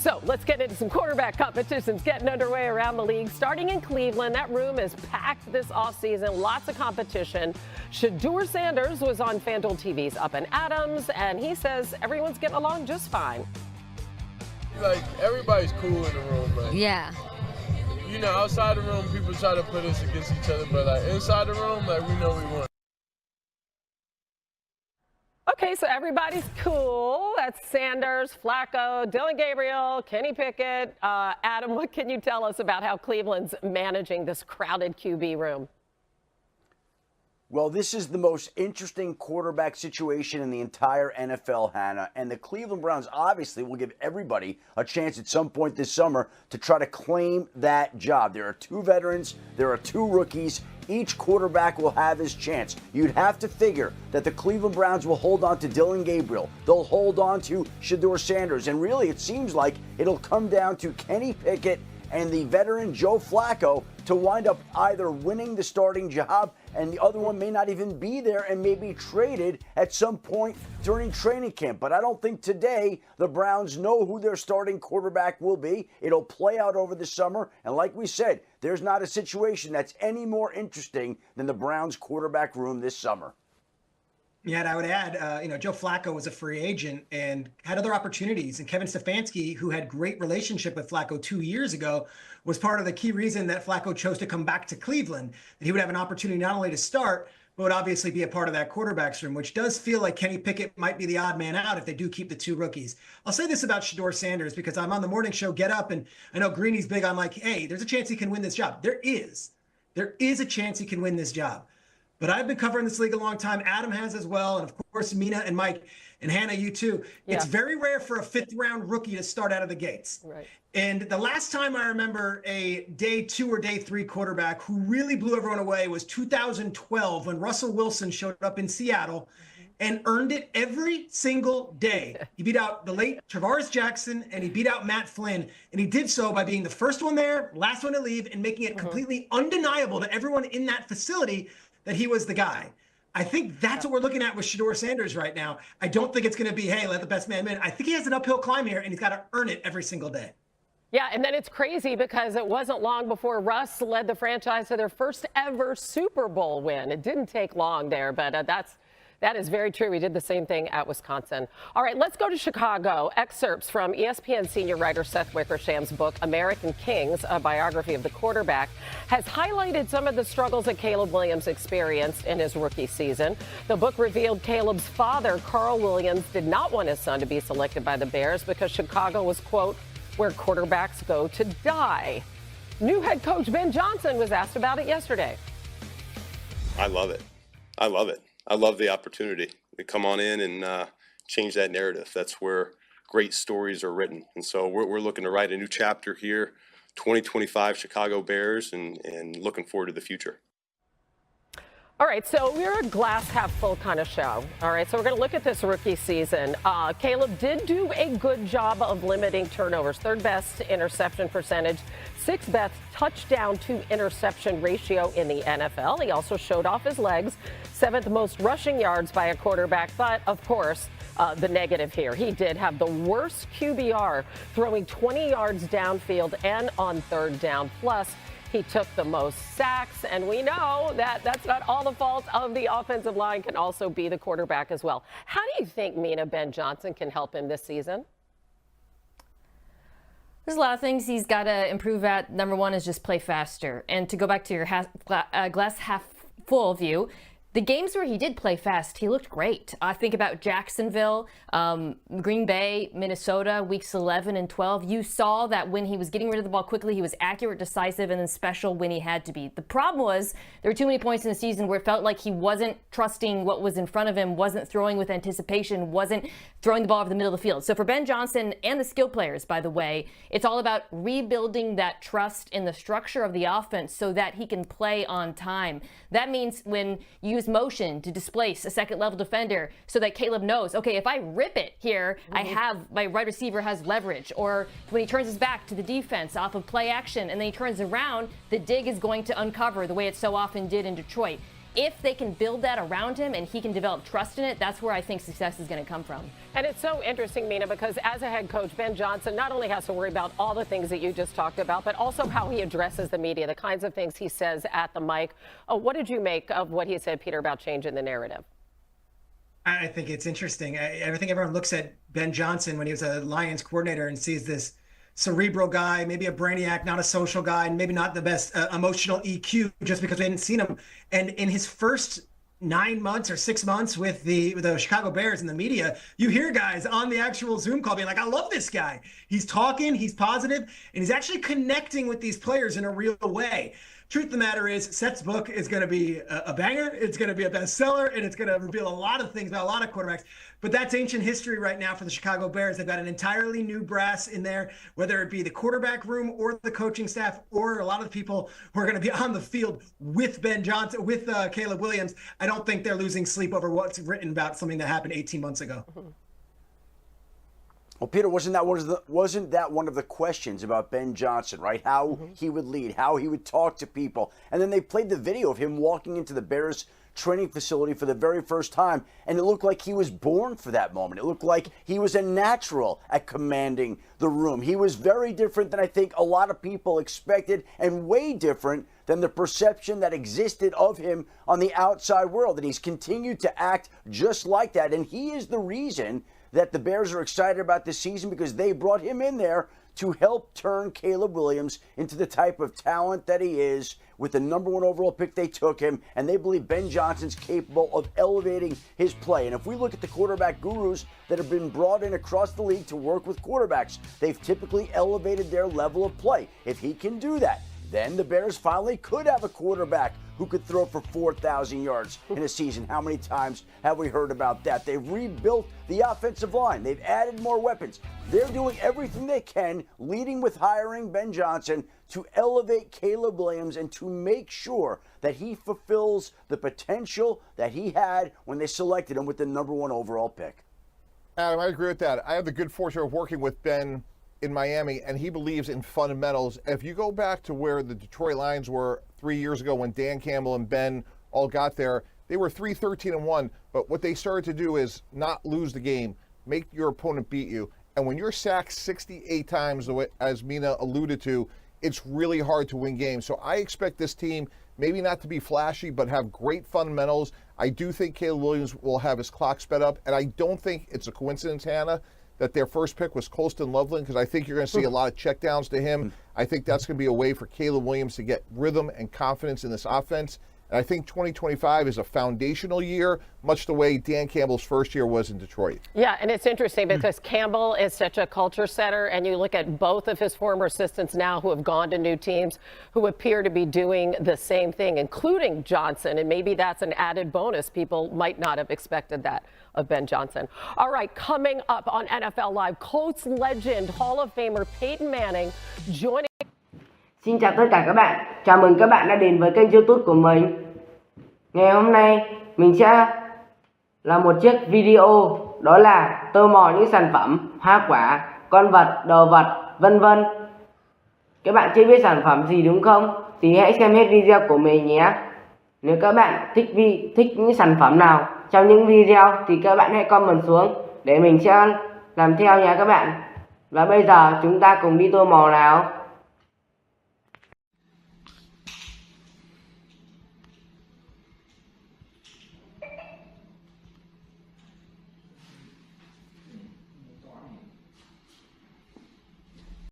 So let's get into some quarterback competitions getting underway around the league. Starting in Cleveland, that room is packed this offseason. Lots of competition. Shedeur Sanders was on FanDuel TV's Up and Adams, and he says everyone's getting along just fine. Like, everybody's cool in the room, man. Yeah. You know, outside the room, people try to put us against each other, but like inside the room, like we know we won. Okay, so everybody's cool. That's Sanders, Flacco, Dillon Gabriel, Kenny Pickett. Adam, what can you tell us about how Cleveland's managing this crowded QB room? Well, this is the most interesting quarterback situation in the entire NFL, Hannah. And the Cleveland Browns obviously will give everybody a chance at some point this summer to try to claim that job. There are 2 veterans. There are 2 rookies. Each quarterback will have his chance. You'd have to figure that the Cleveland Browns will hold on to Dillon Gabriel. They'll hold on to Shedeur Sanders. And really, it seems like it'll come down to Kenny Pickett and the veteran Joe Flacco to wind up either winning the starting job, and the other one may not even be there and may be traded at some point during training camp. But I don't think today the Browns know who their starting quarterback will be. It'll play out over the summer. And like we said, there's not a situation that's any more interesting than the Browns quarterback room this summer. Yeah, and I would add, Joe Flacco was a free agent and had other opportunities. And Kevin Stefanski, who had great relationship with Flacco 2 years ago, was part of the key reason that Flacco chose to come back to Cleveland. That he would have an opportunity not only to start, but would obviously be a part of that quarterback's room, which does feel like Kenny Pickett might be the odd man out if they do keep the 2 rookies. I'll say this about Shedeur Sanders because I'm on the morning show Get Up, and I know Greeny's big on like, hey, there's a chance he can win this job. There is a chance he can win this job. But I've been covering this league a long time. Adam has as well. And of course, Mina and Mike and Hannah, you too. Yeah. It's very rare for a 5th-round rookie to start out of the gates. Right. And the last time I remember a day 2 or day 3 quarterback who really blew everyone away was 2012 when Russell Wilson showed up in Seattle and earned it every single day. He beat out the late Travaris Jackson and he beat out Matt Flynn. And he did so by being the first one there, last one to leave, and making it completely undeniable to everyone in that facility that he was the guy. I think that's what we're looking at with Shedeur Sanders right now. I don't think it's going to be, hey, let the best man win. I think he has an uphill climb here, and he's got to earn it every single day. Yeah, and then it's crazy because it wasn't long before Russ led the franchise to their first ever Super Bowl win. It didn't take long there, but that is very true. We did the same thing at Wisconsin. All right, let's go to Chicago. Excerpts from ESPN senior writer Seth Wickersham's book, American Kings, a biography of the quarterback, has highlighted some of the struggles that Caleb Williams experienced in his rookie season. The book revealed Caleb's father, Carl Williams, did not want his son to be selected by the Bears because Chicago was, quote, where quarterbacks go to die. New head coach Ben Johnson was asked about it yesterday. I love it. I love the opportunity to come on in and change that narrative. That's where great stories are written. And so we're looking to write a new chapter here, 2025 Chicago Bears, and looking forward to the future. All right, so we're a glass half full kind of show. All right, so we're going to look at this rookie season. Caleb did do a good job of limiting turnovers, 3rd best interception percentage, 6th best touchdown to interception ratio in the NFL. He also showed off his legs, 7th most rushing yards by a quarterback. But of course, the negative here, he did have the worst QBR, throwing 20 yards downfield and on 3rd down. Plus, he took the most sacks, and we know that that's not all the fault of the offensive line, can also be the quarterback as well. How do you think Mina Ben Johnson can help him this season? There's a lot of things he's got to improve at. Number one is just play faster. And to go back to your glass half full view, the games where he did play fast, he looked great. I think about Jacksonville, Green Bay, Minnesota, weeks 11 and 12. You saw that when he was getting rid of the ball quickly, he was accurate, decisive, and then special when he had to be. The problem was there were too many points in the season where it felt like he wasn't trusting what was in front of him, wasn't throwing with anticipation, wasn't throwing the ball over the middle of the field. So for Ben Johnson and the skill players, by the way, it's all about rebuilding that trust in the structure of the offense so that he can play on time. That means when you use motion to displace a second-level defender so that Caleb knows, okay, if I rip it here, I have my right receiver has leverage. Or when he turns his back to the defense off of play action and then he turns around, the dig is going to uncover the way it so often did in Detroit. if they can build that around him and he can develop trust in it, that's where I think success is going to come from. And it's so interesting, Mina, because as a head coach, Ben Johnson not only has to worry about all the things that you just talked about, but also how he addresses the media, the kinds of things he says at the mic. What did you make of what he said, Peter, about changing the narrative? I think it's interesting. I think everyone looks at Ben Johnson when he was a Lions coordinator and sees this cerebral guy, maybe a brainiac, not a social guy, and maybe not the best emotional EQ just because we hadn't seen him. And in his first 9 months or 6 months with the Chicago Bears and the media, you hear guys on the actual Zoom call being like, I love this guy. He's talking, he's positive, and he's actually connecting with these players in a real way. Truth of the matter is, Seth's book is going to be a banger. It's going to be a bestseller, and it's going to reveal a lot of things about a lot of quarterbacks. But that's ancient history right now for the Chicago Bears. They've got an entirely new brass in there, whether it be the quarterback room or the coaching staff or a lot of the people who are going to be on the field with Ben Johnson, with Caleb Williams. I don't think they're losing sleep over what's written about something that happened 18 months ago. Well, Peter, wasn't that one of the questions about Ben Johnson, right? How he would lead, how he would talk to people. And then they played the video of him walking into the Bears training facility for the very first time, and it looked like he was born for that moment. It looked like he was a natural at commanding the room. He was very different than I think a lot of people expected, and way different than the perception that existed of him on the outside world. And he's continued to act just like that, and he is the reason that the Bears are excited about this season, because they brought him in there to help turn Caleb Williams into the type of talent that he is. With the #1 overall pick, they took him, and they believe Ben Johnson's capable of elevating his play. And if we look at the quarterback gurus that have been brought in across the league to work with quarterbacks, they've typically elevated their level of play. If he can do that, then the Bears finally could have a quarterback who could throw for 4,000 yards in a season. How many times have we heard about that? They've rebuilt the offensive line. They've added more weapons. They're doing everything they can, leading with hiring Ben Johnson, to elevate Caleb Williams and to make sure that he fulfills the potential that he had when they selected him with the #1 overall pick. Adam, I agree with that. I have the good fortune of working with Ben in Miami, and he believes in fundamentals. If you go back to where the Detroit Lions were 3 years ago when Dan Campbell and Ben all got there, they were 3-13-1, but what they started to do is not lose the game, make your opponent beat you. And when you're sacked 68 times, as Mina alluded to, it's really hard to win games. So I expect this team maybe not to be flashy, but have great fundamentals. I do think Caleb Williams will have his clock sped up, and I don't think it's a coincidence, Hannah, that their first pick was Colston Loveland, because I think you're going to see a lot of checkdowns to him. I think that's going to be a way for Caleb Williams to get rhythm and confidence in this offense. And I think 2025 is a foundational year, much the way Dan Campbell's first year was in Detroit. Yeah, and it's interesting because Campbell is such a culture setter, and you look at both of his former assistants now who have gone to new teams who appear to be doing the same thing, including Johnson, and maybe that's an added bonus. People might not have expected that of Ben Johnson. All right, coming up on NFL Live, Colts legend, Hall of Famer Peyton Manning joining. Xin chào tất cả các bạn, chào mừng các bạn đã đến với kênh YouTube của mình. Ngày hôm nay mình sẽ làm một chiếc video, đó là tô màu những sản phẩm, hoa quả, con vật, đồ vật, vân vân. Các bạn chưa biết sản phẩm gì đúng không? Thì hãy xem hết video của mình nhé. Nếu các bạn thích những sản phẩm nào trong những video thì các bạn hãy comment xuống để mình sẽ làm theo nha các bạn. Và bây giờ chúng ta cùng đi tô màu nào.